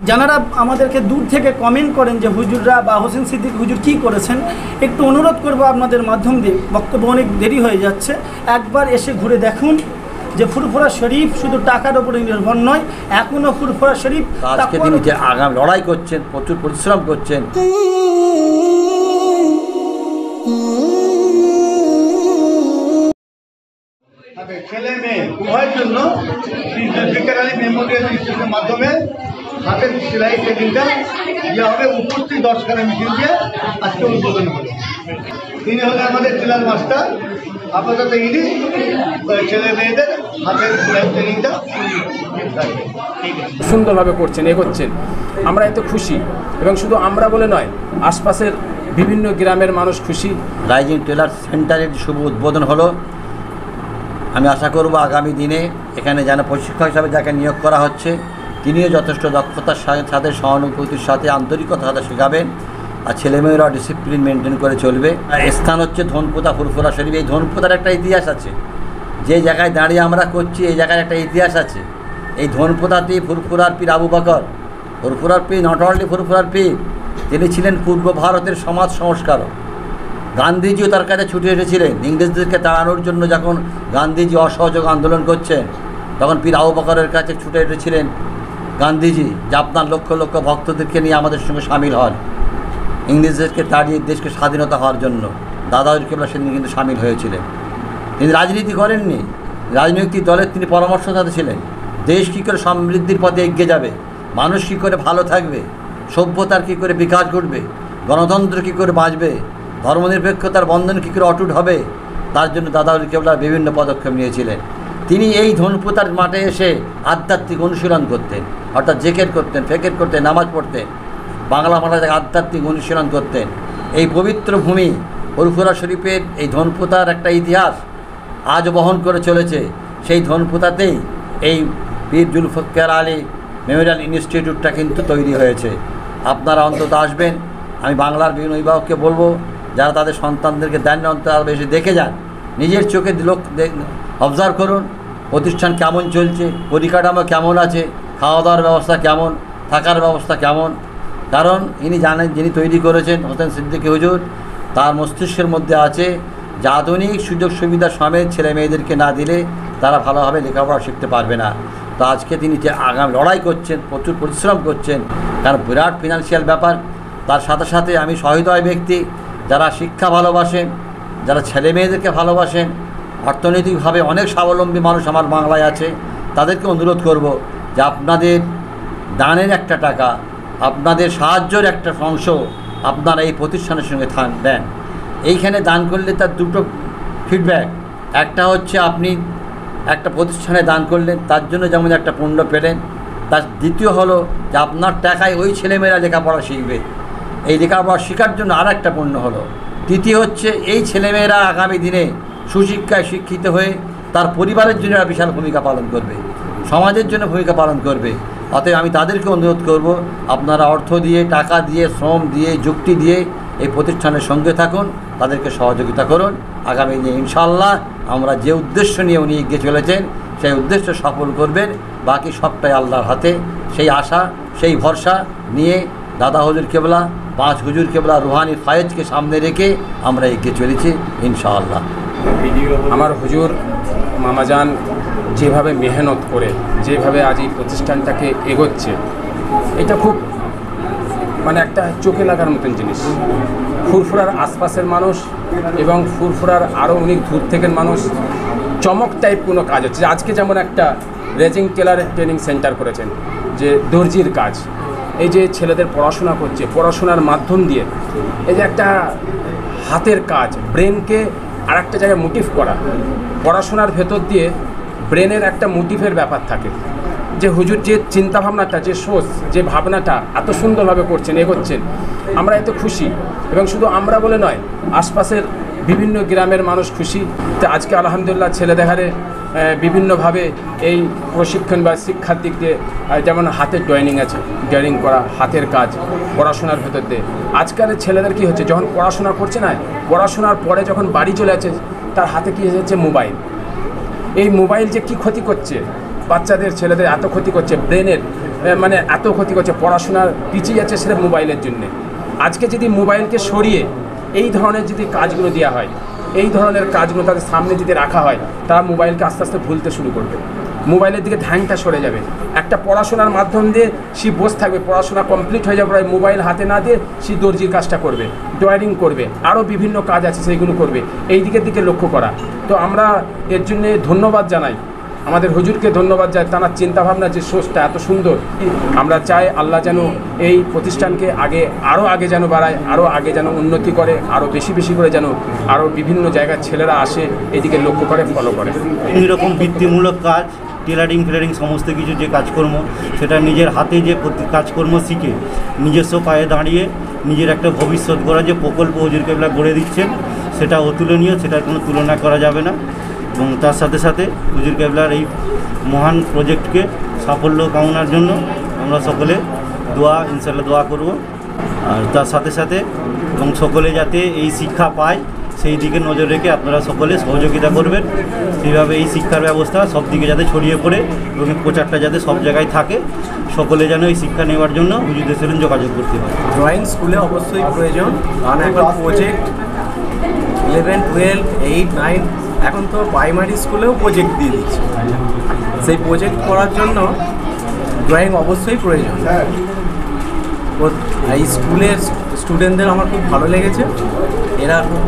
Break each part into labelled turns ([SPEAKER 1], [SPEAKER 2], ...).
[SPEAKER 1] যারা আমাদেরকে দূর থেকে কমেন্ট করেন যে হুজুররা বা হোসেন সিদ্দিক হুজুর কী করেছেন, একটু অনুরোধ করবো আপনাদের মাধ্যম দিয়ে, বক্তব্য অনেক দেরি হয়ে যাচ্ছে, একবার এসে ঘুরে দেখুন যে ফুরফুরা শরীফ শুধু টাকার উপরে নির্ভর নয়, এখনও ফুরফুরা শরীফ
[SPEAKER 2] আজকে তিনি যে আগাম লড়াই করছেন, প্রচুর পরিশ্রম করছেন।
[SPEAKER 3] ছেলে মেয়ে উভয়ের জন্য জুলফিকার আলী মেমোরিয়াল ইনস্টিটিউটের মাধ্যমে হাতের সেলাই ট্রেনিংটা দেওয়া হবে। উপস্থিত দর্শকের মিছিল দিয়ে আজকে উদ্বোধন হবে। তিনি হলেন আমাদের জেলার মাস্টার। আপাতত ইনি ছেলে মেয়েদের হাতের সেলাই ট্রেনিংটা
[SPEAKER 4] সুন্দরভাবে করছেন, এগোচ্ছেন। আমরা এতে খুশি, এবং শুধু আমরা বলে নয়, আশপাশের বিভিন্ন গ্রামের মানুষ খুশি।
[SPEAKER 2] রাইজিং টেলার সেন্টারের শুভ উদ্বোধন হলো। আমি আশা করব আগামী দিনে এখানে যেন প্রশিক্ষক হিসাবে যাকে নিয়োগ করা হচ্ছে তিনিও যথেষ্ট দক্ষতার সাথে সহানুভূতির সাথে আন্তরিকতার সাথে শেখাবেন, আর ছেলেমেয়েরা ডিসিপ্লিন মেনটেন করে চলবে। স্থান হচ্ছে ধনপোতা ফুরফুরা শরীফ। এই ধনপোতার একটা ইতিহাস আছে, যে জায়গায় দাঁড়িয়ে আমরা করছি এই জায়গায় একটা ইতিহাস আছে। এই ধনপোতাতেই ফুরফুরার পীর আবু বকর, ফুরফুরার পীর নট অনলি ফুরফুরার পীর, তিনি ছিলেন পূর্ব ভারতের সমাজ সংস্কারক। গান্ধীজিও তার কাছে ছুটে এসেছিলেন ইংরেজদেরকে তাড়ানোর জন্য। যখন গান্ধীজি অসহযোগ আন্দোলন করছেন, তখন পীর আবু বকরের কাছে ছুটে এসেছিলেন গান্ধীজি যে আপনার লক্ষ লক্ষ ভক্তদেরকে নিয়ে আমাদের সঙ্গে সামিল হন, ইংরেজদেরকে তাড়িয়ে দেশকে স্বাধীনতা হওয়ার জন্য। দাদা হুজুর কেবলা সেদিন কিন্তু সামিল হয়েছিলেন। তিনি রাজনীতি করেননি, রাজনৈতিক দলের তিনি পরামর্শদাতা ছিলেন। দেশ কী করে সমৃদ্ধির পথে এগিয়ে যাবে, মানুষ কী করে ভালো থাকবে, সভ্যতার কী করে বিকাশ ঘটবে, গণতন্ত্র কী করে বাঁচবে, ধর্মনিরপেক্ষতার বন্ধন কী করে অটুট হবে, তার জন্য দাদা হুজুর কেবলা বিভিন্ন পদক্ষেপ নিয়েছিলেন। তিনি এই ধনপোতার মাঠে এসে আধ্যাত্মিক অনুশীলন করতেন, অর্থাৎ জেকের করতেন, ফেকের করতেন, নামাজ পড়তেন, বাংলা ভাষায় আধ্যাত্মিক অনুশীলন করতেন। এই পবিত্র ভূমি ফুরফুরা শরীফের এই ধনপোতার একটা ইতিহাস আজও বহন করে চলেছে। সেই ধনপোতাতেই এই পীর জুলফিকার আলী মেমোরিয়াল ইনস্টিটিউটটা কিন্তু তৈরি হয়েছে। আপনারা অন্তত আসবেন। আমি বাংলার বিভিন্ন অভিভাবককে বলবো, যারা তাদের সন্তানদেরকে দেন না, অন্তত আরও বেশি দেখে যান, নিজের চোখে অবজার্ভ করুন প্রতিষ্ঠান কেমন চলছে, পরিকাঠামো কেমন আছে, খাওয়া দাওয়ার ব্যবস্থা কেমন, থাকার ব্যবস্থা কেমন। কারণ ইনি জানেন, যিনি তৈরি করেছেন হোসেন সিদ্দিক হুজুর, তার মস্তিষ্কের মধ্যে আছে যে আধুনিক সুযোগ সুবিধা সমেত ছেলে মেয়েদেরকে না দিলে তারা ভালোভাবে লেখাপড়া শিখতে পারবে না। তো আজকে তিনি যে আগাম লড়াই করছেন, প্রচুর পরিশ্রম করছেন, কারণ বিরাট ফিনান্সিয়াল ব্যাপার। তার সাথে সাথে আমি সহৃদয় ব্যক্তি, যারা শিক্ষা ভালোবাসেন, যারা ছেলে মেয়েদেরকে ভালোবাসেন, অর্থনৈতিকভাবে অনেক স্বাবলম্বী মানুষ আমার বাংলায় আছে, তাদেরকে অনুরোধ করব যে আপনাদের দানের একটা টাকা, আপনাদের সাহায্যের একটা অংশ আপনারা এই প্রতিষ্ঠানের সঙ্গে দেন। এইখানে দান করলে তার দুটো ফিডব্যাক, একটা হচ্ছে আপনি একটা প্রতিষ্ঠানে দান করলেন, তার জন্য যেমন একটা পুণ্য পেলেন, তার দ্বিতীয় হলো যে আপনার টাকায় ওই ছেলেমেয়েরা লেখাপড়া শিখবে, এই লেখাপড়া শেখার জন্য আর একটা পুণ্য হলো। তৃতীয় হচ্ছে এই ছেলেমেয়েরা আগামী দিনে সুশিক্ষায় শিক্ষিত হয়ে তার পরিবারের জন্য একটা বিশাল ভূমিকা পালন করবে, সমাজের জন্য ভূমিকা পালন করবে। অতএব আমি তাদেরকে অনুরোধ করব, আপনারা অর্থ দিয়ে, টাকা দিয়ে, শ্রম দিয়ে, যুক্তি দিয়ে এই প্রতিষ্ঠানের সঙ্গে থাকুন, তাদেরকে সহযোগিতা করুন। আগামী দিনে ইনশাআল্লাহ আমরা যে উদ্দেশ্য নিয়ে উনি এগিয়ে চলেছেন সেই উদ্দেশ্য সফল করবেন। বাকি সবটাই আল্লাহর হাতে। সেই আশা, সেই ভরসা নিয়ে দাদা হুজুর কেবলা, 5 হুজুর কেবলা রুহানি ফায়েজকে সামনে রেখে আমরা এগিয়ে চলেছি ইনশাআল্লাহ।
[SPEAKER 4] আমার হুজুর মামাজান যেভাবে মেহনত করে, যেভাবে আজ এই প্রতিষ্ঠানটাকে এগোচ্ছে, এটা খুব একটা চোখে লাগার মতন জিনিস। ফুরফুরার আশপাশের মানুষ এবং ফুরফুরার আরও অনেক দূর থেকের মানুষ চমক টাইপ কোনো কাজ হচ্ছে। আজকে যেমন একটা রেজিং টেলারের ট্রেনিং সেন্টার করেছেন, যে দর্জির কাজ, এই যে ছেলেদের পড়াশোনা করছে, পড়াশোনার মাধ্যম দিয়ে এই যে একটা হাতের কাজ, ব্রেনকে আর একটা জায়গায় মোটিভ করা, পড়াশোনার ভেতর দিয়ে ব্রেনের একটা মোটিভের ব্যাপার থাকে। যে হুজুর যে চিন্তাভাবনাটা, যে সোচ, যে ভাবনাটা এত সুন্দরভাবে করছেন, এগোচ্ছেন, আমরা এত খুশি। এবং শুধু আমরা বলে নয়, আশপাশের বিভিন্ন গ্রামের মানুষ খুশি। তো আজকে আলহামদুলিল্লাহ ছেলেদের হারে বিভিন্নভাবে এই প্রশিক্ষণ বা শিক্ষার দিক দিয়ে, যেমন হাতের ড্রয়িং আছে, ড্রয়িং করা, হাতের কাজ, পড়াশোনার ভেতর দিয়ে। আজকালের ছেলেদের কী হচ্ছে, যখন পড়াশোনা করছে না, পড়াশোনার পরে যখন বাড়ি চলে যাচ্ছে, তার হাতে কী হচ্ছে, মোবাইল। এই মোবাইল যে কী ক্ষতি করছে বাচ্চাদের, ছেলেদের এত ক্ষতি করছে, ব্রেনের মানে এত ক্ষতি করছে, পড়াশোনার পিছিয়ে যাচ্ছে সেটা মোবাইলের জন্যে। আজকে যদি মোবাইলকে সরিয়ে এই ধরনের যদি কাজগুলো দেওয়া হয়, এই ধরনের কাজগুলো তাদের সামনে যদি রাখা হয়, তারা মোবাইলকে আস্তে আস্তে ভুলতে শুরু করবে, মোবাইলের দিকে ধ্যানটা সরে যাবে। একটা পড়াশোনার মাধ্যম দিয়ে সে বসে থাকবে, পড়াশোনা কমপ্লিট হয়ে যাবে, মোবাইল হাতে না দিয়ে সে দর্জির কাজটা করবে, ড্রয়িং করবে, আরও বিভিন্ন কাজ আছে সেইগুলো করবে, এই দিকের দিকে লক্ষ্য করা। তো আমরা এর জন্যে ধন্যবাদ জানাই, আমাদের হুজুরকে ধন্যবাদ জানাই, তার চিন্তাভাবনা যে সোর্সটা এত সুন্দর। আমরা চাই আল্লাহ যেন এই প্রতিষ্ঠানকে আরও আগে যেন বাড়ায়, আরও আগে যেন উন্নতি করে, আরও বেশি বেশি করে যেন আরও বিভিন্ন জায়গার ছেলেরা আসে, এদিকে লক্ষ্য করে, ফলো করে।
[SPEAKER 5] এইরকম বৃত্তিমূলক কাজ, টেলারিং ফেলারিং সমস্ত কিছু যে কাজকর্ম, সেটা নিজের হাতে যে কাজকর্ম শিখে নিজস্ব পায়ে দাঁড়িয়ে নিজের একটা ভবিষ্যৎ গড়া যে প্রকল্প হুজুর কেবলা গড়ে দিচ্ছেন, সেটা অতুলনীয়, সেটার কোনো তুলনা করা যাবে না। এবং তার সাথে সাথে হুজুর কেবলার এই মহান প্রজেক্টকে সাফল্য কামনার জন্য আমরা সকলে ইনশাল্লাহ দোয়া করব। আর তার সাথে সাথে এবং সকলে যাতে এই শিক্ষা পায় সেই দিকে নজর রেখে আপনারা সকলে সহযোগিতা করবেন, সেইভাবে এই শিক্ষার ব্যবস্থা সব দিকে যাতে ছড়িয়ে পড়ে এবং প্রচারটা যাতে সব জায়গায় থাকে, সকলে যেন এই শিক্ষা নেওয়ার জন্য হুজুরদের সাথে যোগাযোগ করতে পারে।
[SPEAKER 6] ড্রয়িং স্কুলে অবশ্যই প্রয়োজন, কারণ এখন প্রজেক্ট 11, 12, 8, 9 এখন তো প্রাইমারি স্কুলেও প্রজেক্ট দিয়ে দিচ্ছে। সেই প্রজেক্ট করার জন্য ড্রয়িং অবশ্যই প্রয়োজন। এই স্কুলের স্টুডেন্টদের আমার খুব ভালো লেগেছে, এরা খুব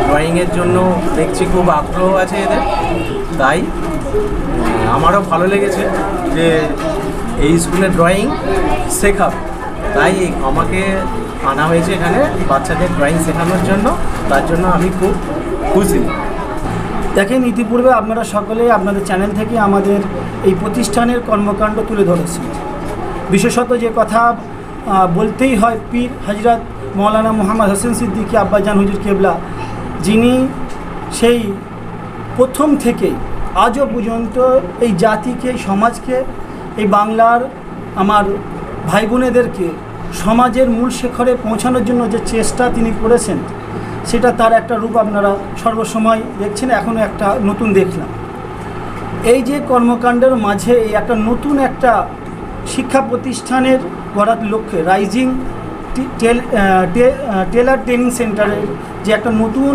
[SPEAKER 6] ড্রয়িংয়ের জন্য দেখছি খুব আগ্রহ আছে এদের, তাই আমারও ভালো লেগেছে যে এই স্কুলে ড্রয়িং শেখাবে, তাই আমাকে আনা হয়েছে এখানে বাচ্চাদের ড্রয়িং শেখানোর জন্য, তার জন্য আমি খুব খুশি।
[SPEAKER 1] দেখেন, ইতিপূর্বে আপনারা সকলেই আপনাদের চ্যানেল থেকে আমাদের এই প্রতিষ্ঠানের কর্মকাণ্ড তুলে ধরেছেন। বিশেষত যে কথা বলতেই হয়, পীর হজরত মৌলানা মোহাম্মদ হোসেন সিদ্দিকী আব্বাজান হুজুর কেবলা, যিনি সেই প্রথম থেকে আজও পর্যন্ত এই জাতিকে, এই সমাজকে, এই বাংলার আমার ভাই বোনেদেরকে সমাজের মূল শিখরে পৌঁছানোর জন্য যে চেষ্টা তিনি করেছেন, সেটা তার একটা রূপ আপনারা সর্বসময় দেখছেন, এখনও একটা নতুন দেখলাম। এই যে কর্মকাণ্ডের মাঝে এই একটা নতুন একটা শিক্ষা প্রতিষ্ঠানের গড়ার লক্ষ্যে রাইজিং টেলার ট্রেনিং সেন্টারের যে একটা নতুন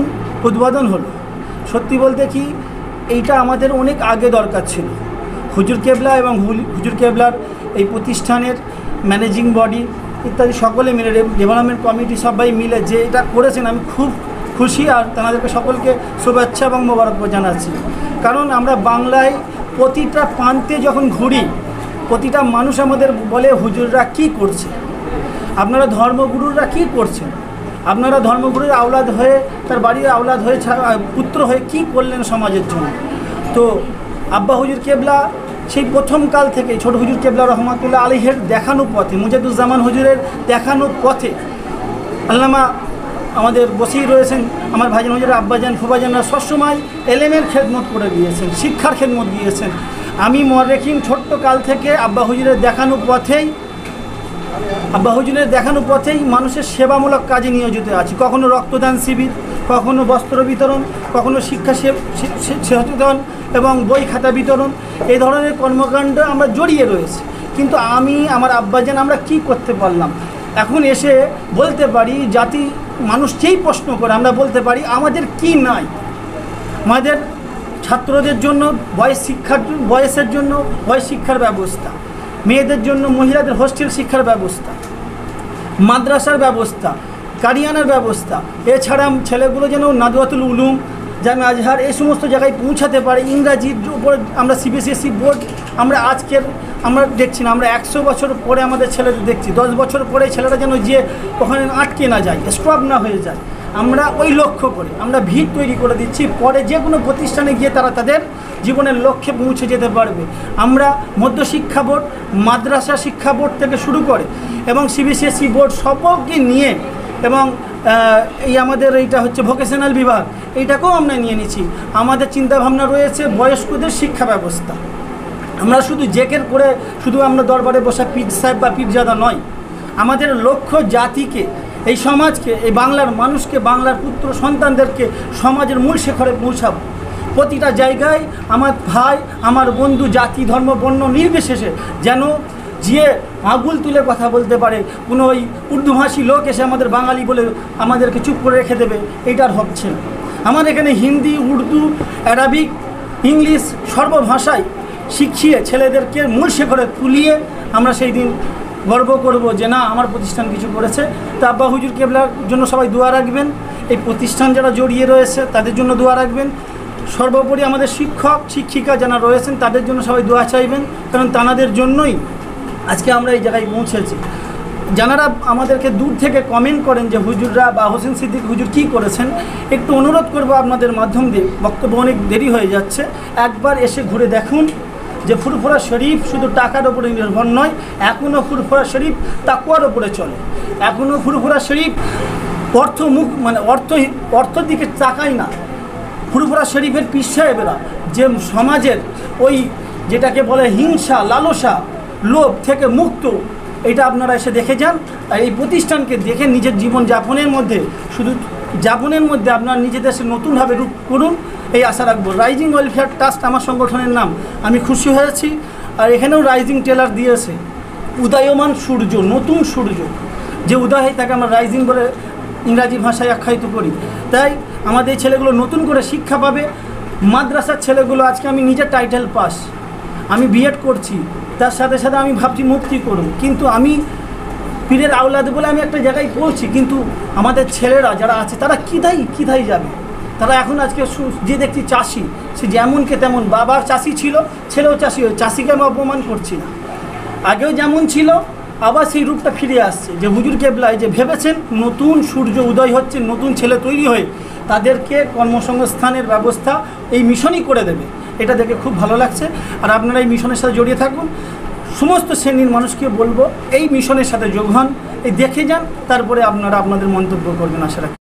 [SPEAKER 1] উদ্বোধন হলো, সত্যি বলতে কি এইটা আমাদের অনেক আগে দরকার ছিল। হুজুর কেবলা এবং হুজুর কেবলার এই প্রতিষ্ঠানের ম্যানেজিং বডি ইত্যাদি সকলে মিলে, ডেভেলপমেন্ট কমিটি সবাই মিলে যে এটা করেছেন, আমি খুব খুশি। আর তাদেরকে সকলকে শুভেচ্ছা এবং মোবারকবাদ জানাচ্ছি। কারণ আমরা বাংলায় প্রতিটা প্রান্তে যখন ঘুরি, প্রতিটা মানুষ আমাদের বলে হুজুররা কি করছে, আপনারা ধর্মগুরুরা কি করছেন, আপনারা ধর্মগুরুর আওলাদ হয়ে, তার বাড়ির আওলাদ হয়ে, পুত্র হয়ে কি করলেন সমাজের জন্য। তো আব্বা হুজুর কেবলা সেই প্রথম কাল থেকে ছোট হুজুর কেবলা রহমাতুল্লাহ আলাইহির দেখানো পথে, মুজাদুজ্জামান হুজুরের দেখানো পথে আল্লামা আমাদের বসেই রয়েছেন আমার ভাইজান হুজুরের আব্বাজান ফুবাজানরা সবসময় এলেমের খেদমত করে গিয়েছেন, শিক্ষার খেদমত গিয়েছেন। আমি মররেখিন ছোট্ট কাল থেকে আব্বা হুজুরের দেখানো পথেই মানুষের সেবামূলক কাজে নিয়োজিত আছি। কখনো রক্তদান শিবির, কখনো বস্ত্র বিতরণ, কখনো শিক্ষা সচেতন এবং বই খাতা বিতরণ, এই ধরনের কর্মকাণ্ডে আমরা জড়িয়ে রয়েছি। কিন্তু আমার আব্বাজান আমরা কি করতে পারলাম? এখন এসে বলতে পারি, জাতি মানুষ যেই প্রশ্ন করে আমরা বলতে পারি আমাদের কি নাই। আমাদের ছাত্রদের জন্য বয়সের জন্য বয়স শিক্ষার ব্যবস্থা, মেয়েদের জন্য মহিলাদের হোস্টেল শিক্ষার ব্যবস্থা, মাদ্রাসার ব্যবস্থা, কারিয়ানার ব্যবস্থা, এছাড়া ছেলেগুলো যেন নাদওয়াতুল উলুম, জামিয়া আজহার এই সমস্ত জায়গায় পৌঁছাতে পারে। ইংরাজির উপর আমরা সিবিএসই বোর্ড আমরা দেখছি না, আমরা 100 বছর পরে আমাদের ছেলেদের দেখছি, 10 বছর পরে ছেলেরা যেন যে ওখানে আটকে না যায়, স্টপ না হয়ে যায়। আমরা ওই লক্ষ্য করে আমরা ভিত তৈরি করে দিচ্ছি, পরে যে কোনো প্রতিষ্ঠানে গিয়ে তারা তাদের জীবনের লক্ষ্যে পৌঁছে যেতে পারবে। আমরা মধ্যশিক্ষা বোর্ড, মাদ্রাসা শিক্ষা বোর্ড থেকে শুরু করে এবং সিবিএসই বোর্ড সবকে নিয়ে, এবং এই আমাদের এইটা হচ্ছে ভোকেশনাল বিভাগ, এইটাকেও আমরা নিয়ে নিচ্ছি। আমাদের চিন্তাভাবনা রয়েছে বয়স্কদের শিক্ষা ব্যবস্থা। আমরা শুধু জেকের করে শুধু আমরা দরবারে বসা পীর সাহেব বা পীরজাদা নয়, আমাদের লক্ষ্য জাতিকে, এই সমাজকে, এই বাংলার মানুষকে, বাংলার পুত্র সন্তানদেরকে সমাজের মূল শিখরে পৌঁছাবো। প্রতিটা জায়গায় আমার ভাই, আমার বন্ধু, জাতি, ধর্ম, বর্ণ নির্বিশেষে যেন যে আঙুল তুলে কথা বলতে পারে, কোনো ওই উর্দুভাষী লোক এসে আমাদের বাঙালি বলে আমাদেরকে চুপ করে রেখে দেবে, এইটার হচ্ছে না। আমার এখানে হিন্দি, উর্দু, অ্যারাবিক, ইংলিশ সর্বভাষায় শিখিয়ে ছেলেদেরকে মূল শেখরে তুলিয়ে আমরা সেই দিন গর্ব করব যে না আমার প্রতিষ্ঠান কিছু করেছে। তা আব্বা হুজুর কেবলার জন্য সবাই দোয়া রাখবেন, এই প্রতিষ্ঠান যারা জড়িয়ে রয়েছে তাদের জন্য দোয়া রাখবেন, সর্বোপরি আমাদের শিক্ষক শিক্ষিকা যারা রয়েছেন তাদের জন্য সবাই দোয়া চাইবেন, কারণ তাদের জন্যই আজকে আমরা এই জায়গায় পৌঁছেছি। যারা আমাদেরকে দূর থেকে কমেন্ট করেন যে হুজুররা বা হোসেন সিদ্দিক হুজুর কী করেছেন, একটু অনুরোধ করব আপনাদের মাধ্যম দিয়ে, বক্তব্য অনেক দেরি হয়ে যাচ্ছে, একবার এসে ঘুরে দেখুন যে ফুরফুরা শরীফ শুধু টাকার ওপরে নির্ভর নয়, এখনও ফুরফুরা শরীফ তাকওয়ার ওপরে চলে। এখনও ফুরফুরা শরীফ অর্থর দিকে তাকায় না। ফুরফুরা শরীফের পীর সাহেবেরা যে সমাজের ওই যেটাকে বলে হিংসা, লালসা, লোভ থেকে মুক্ত, এটা আপনারা এসে দেখে যান। আর এই প্রতিষ্ঠানকে দেখে নিজের জীবন যাপনের মধ্যে আপনারা নিজেদের নতুনভাবে রূপ করুন, এই আশা রাখবো। রাইজিং ওয়েলফেয়ার ট্রাস্ট আমার সংগঠনের নাম, আমি খুশি হয়েছি। আর এখানেও রাইজিং টেলার দিয়েছে, উদয়মান সূর্য, নতুন সূর্য যে উদয় হয় তাকে আমরা রাইজিং বলে ইংরাজি ভাষায় আখ্যায়িত করি। তাই আমাদের এই ছেলেগুলো নতুন করে শিক্ষা পাবে। মাদ্রাসার ছেলেগুলো, আজকে আমি নিজে টাইটেল পাস, আমি বিএড করছি, তার সাথে সাথে আমি ভাবছি মুক্তি করব, কিন্তু আমি পীরের আওলাদ বলে আমি একটা জায়গায় পৌঁছি, কিন্তু আমাদের ছেলেরা যারা আছে তারা কিধাই যাবে। তারা এখন আজকে যে দেখছি চাষি, সে যেমনকে তেমন, বাবার চাষি ছিল, ছেলেও চাষি হয়ে, চাষিকে আমি অপমান করছি না, আগেও যেমন ছিল আবার সেই রূপটা ফিরে আসছে। যে হুজুর কেবলায় যে ভেবেছেন নতুন সূর্য উদয় হচ্ছে, নতুন ছেলে তৈরি হয়ে তাদেরকে কর্মসংস্থানের ব্যবস্থা এই মিশনই করে দেবে, এটা দেখে খুব ভালো লাগছে। আর আপনারা এই মিশনের সাথে জড়িয়ে থাকুন। সমস্ত শ্রেণীর মানুষকে বলবো এই মিশনের সাথে যোগ হন, এই দেখে যান, তারপরে আপনারা আপনাদের মন্তব্য করবেন, আশা রাখি।